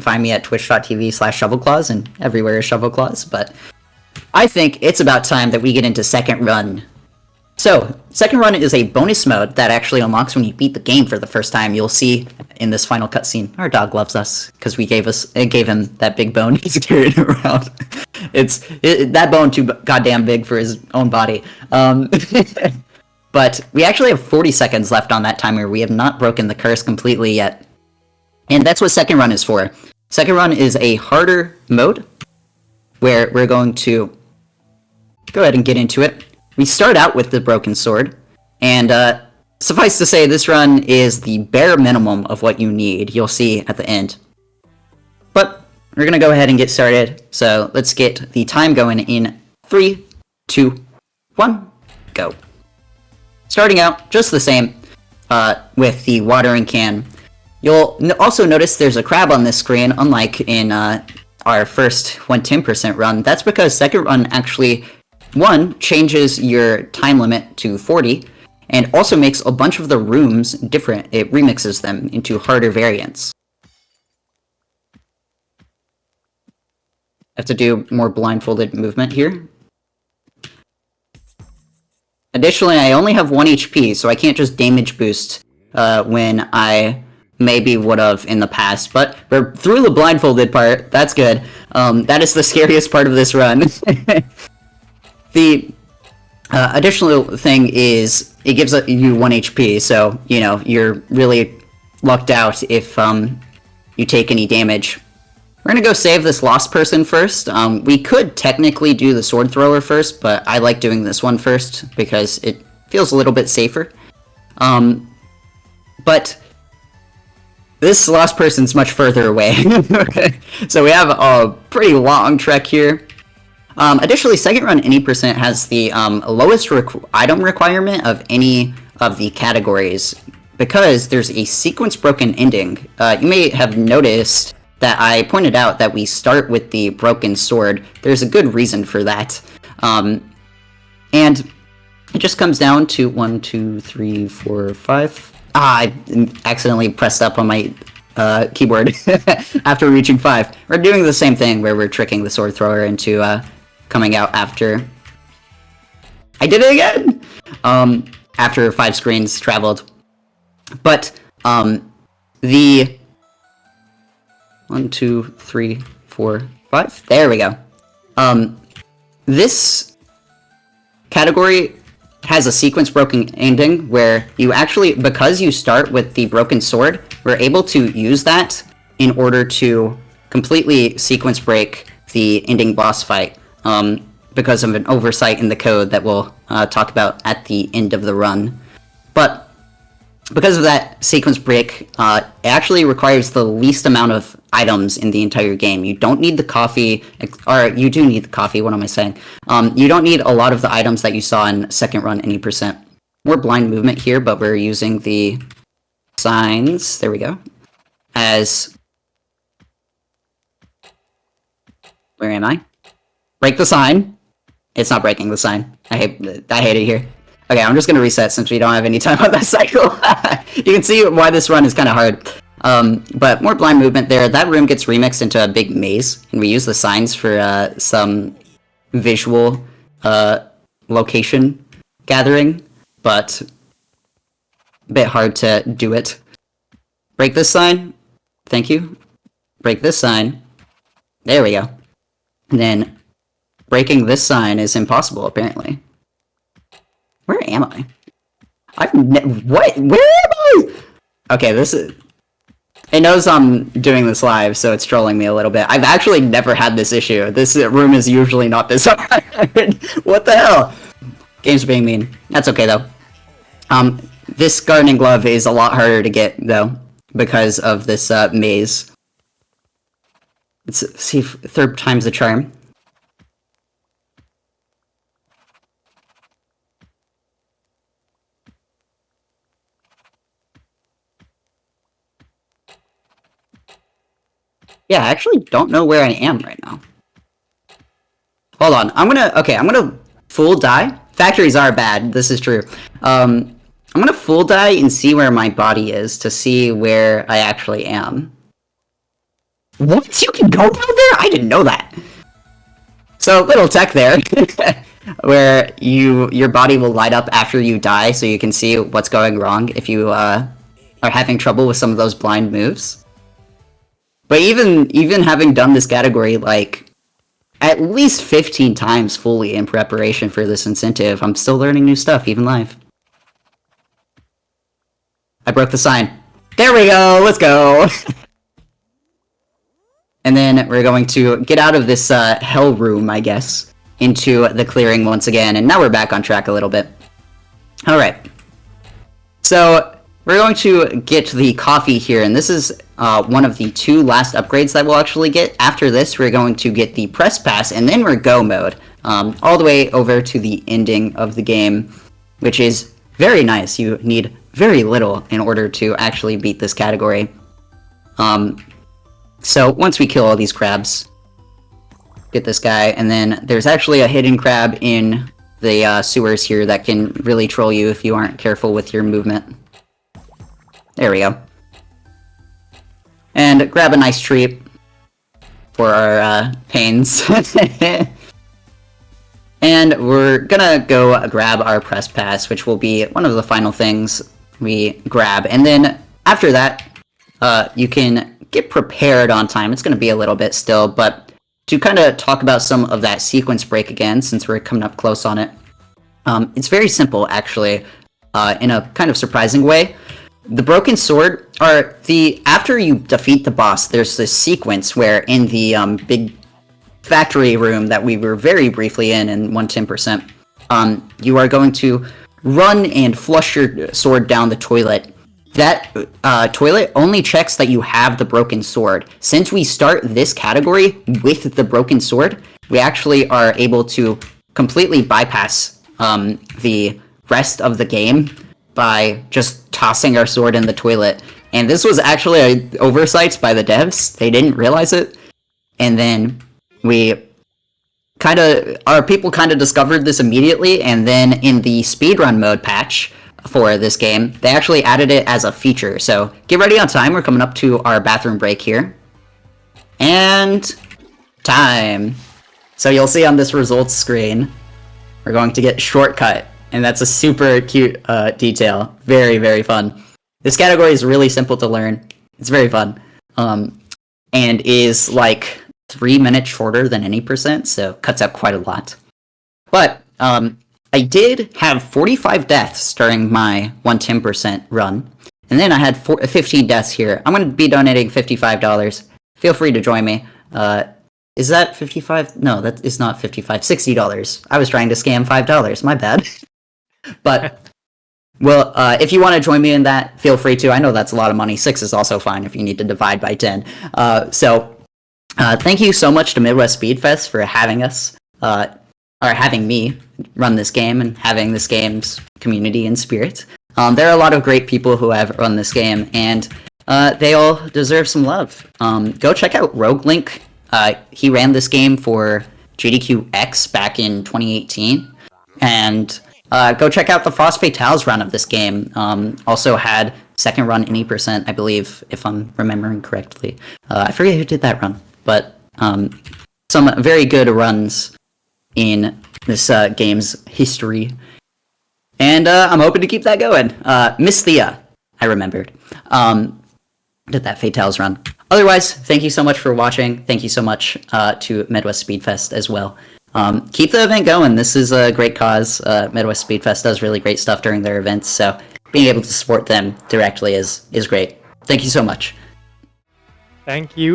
find me at twitch.tv/shovelclaws and everywhere is shovelclaws, but I think it's about time that we get into Second Run. So, Second Run is a bonus mode that actually unlocks when you beat the game for the first time. You'll see in this final cutscene, our dog loves us because we gave him that big bone he's carrying around. That bone too goddamn big for his own body. But we actually have 40 seconds left on that timer. We have not broken the curse completely yet. And that's what Second Run is for. Second Run is a harder mode where we're going to go ahead and get into it. We start out with the broken sword, and suffice to say, this run is the bare minimum of what you need. You'll see at the end. But we're going to go ahead and get started, so let's get the time going in 3, 2, 1, go. Starting out just the same with the watering can. You'll also notice there's a crab on this screen, unlike in our first 110% run. That's because Second Run actually, one, changes your time limit to 40, and also makes a bunch of the rooms different. It remixes them into harder variants. I have to do more blindfolded movement here. Additionally, I only have 1 HP, so I can't just damage boost when I maybe would have in the past, but we're through the blindfolded part. That's good. That is the scariest part of this run. The additional thing is it gives you 1 HP, so you know you're really lucked out if you take any damage. We're gonna go save this lost person first. We could technically do the sword thrower first, but I like doing this one first because it feels a little bit safer. But this lost person's much further away. So we have a pretty long trek here. Additionally, Second Run any percent has the lowest item requirement of any of the categories because there's a sequence broken ending. You may have noticed that I pointed out that we start with the broken sword. There's a good reason for that. And it just comes down to 1, 2, 3, 4, 5. I accidentally pressed up on my keyboard after reaching 5. We're doing the same thing where we're tricking the sword thrower into coming out after. I did it again! After 5 screens traveled. But the 1, 2, 3, 4, 5. There we go. This category has a sequence broken ending where you actually, because you start with the broken sword, we're able to use that in order to completely sequence break the ending boss fight because of an oversight in the code that we'll talk about at the end of the run. But because of that sequence break, it actually requires the least amount of items in the entire game. You don't need the coffee, or you do need the coffee, what am I saying? You don't need a lot of the items that you saw in Second Run any percent. More blind movement here, but we're using the signs, there we go, as... Where am I? Break the sign. It's not breaking the sign. I hate it here. Okay, I'm just gonna reset since we don't have any time on that cycle. You can see why this run is kind of hard. But more blind movement there. That room gets remixed into a big maze, and we use the signs for some visual location gathering, but a bit hard to do it. Break this sign. Thank you. Break this sign. There we go. And then breaking this sign is impossible, apparently. Where am I? What? Where am I? Okay, this is... It knows I'm doing this live, so it's trolling me a little bit. I've actually never had this issue. This room is usually not this hard. What the hell? Game's being mean. That's okay, though. This gardening glove is a lot harder to get, though, because of this maze. Let's see if third time's the charm. Yeah, I actually don't know where I am right now. Hold on, I'm gonna full die. Factories are bad, this is true. I'm gonna full die and see where my body is to see where I actually am. What? You can go down there? I didn't know that. So, little tech there, where your body will light up after you die, so you can see what's going wrong if you are having trouble with some of those blind moves. But even having done this category, like, at least 15 times fully in preparation for this incentive, I'm still learning new stuff, even live. I broke the sign. There we go, let's go! And then we're going to get out of this hell room, I guess, into the clearing once again, and now we're back on track a little bit. Alright. So, we're going to get the coffee here, and this is one of the 2 last upgrades that we'll actually get. After this, we're going to get the press pass, and then we're go mode, all the way over to the ending of the game, which is very nice. You need very little in order to actually beat this category. So once we kill all these crabs, get this guy, and then there's actually a hidden crab in the sewers here that can really troll you if you aren't careful with your movement. There we go. And grab a nice treat for our pains. And we're gonna go grab our press pass, which will be one of the final things we grab. And then after that, you can get prepared on time. It's gonna be a little bit still, but to kind of talk about some of that sequence break again, since we're coming up close on it, it's very simple, actually, in a kind of surprising way. The broken sword after you defeat the boss, there's this sequence where in the big factory room that we were very briefly in 110%, you are going to run and flush your sword down the toilet. That toilet only checks that you have the broken sword. Since we start this category with the broken sword, we actually are able to completely bypass the rest of the game by just tossing our sword in the toilet. And this was actually an oversight by the devs. They didn't realize it. And then our people kind of discovered this immediately, and then in the speedrun mode patch for this game, they actually added it as a feature. So get ready on time, we're coming up to our bathroom break here. And time. So you'll see on this results screen, we're going to get shortcut. And that's a super cute detail. Very, very fun. This category is really simple to learn. It's very fun. And is like 3 minutes shorter than any %, so cuts out quite a lot. But I did have 45 deaths during my 110% run. And then I had 15 deaths here. I'm going to be donating $55. Feel free to join me. Is that 55? No, that is not 55. $60. I was trying to scam $5. My bad. But, well, if you want to join me in that, feel free to. I know that's a lot of money. 6 is also fine if you need to divide by 10. Thank you so much to Midwest Speedfest for having us, or having me run this game and having this game's community and spirit. There are a lot of great people who have run this game, and they all deserve some love. Go check out Rogue Link. He ran this game for GDQX back in 2018, and go check out the Frost Fatales run of this game. Also had second run any %, I believe, if I'm remembering correctly. I forget who did that run, but some very good runs in this game's history. And I'm hoping to keep that going. Miss Thea, I remembered. Did that Fatales run. Otherwise, thank you so much for watching. Thank you so much to Midwest Speedfest as well. Keep the event going. This is a great cause. Midwest Speedfest does really great stuff during their events, so being able to support them directly is great. Thank you so much. Thank you.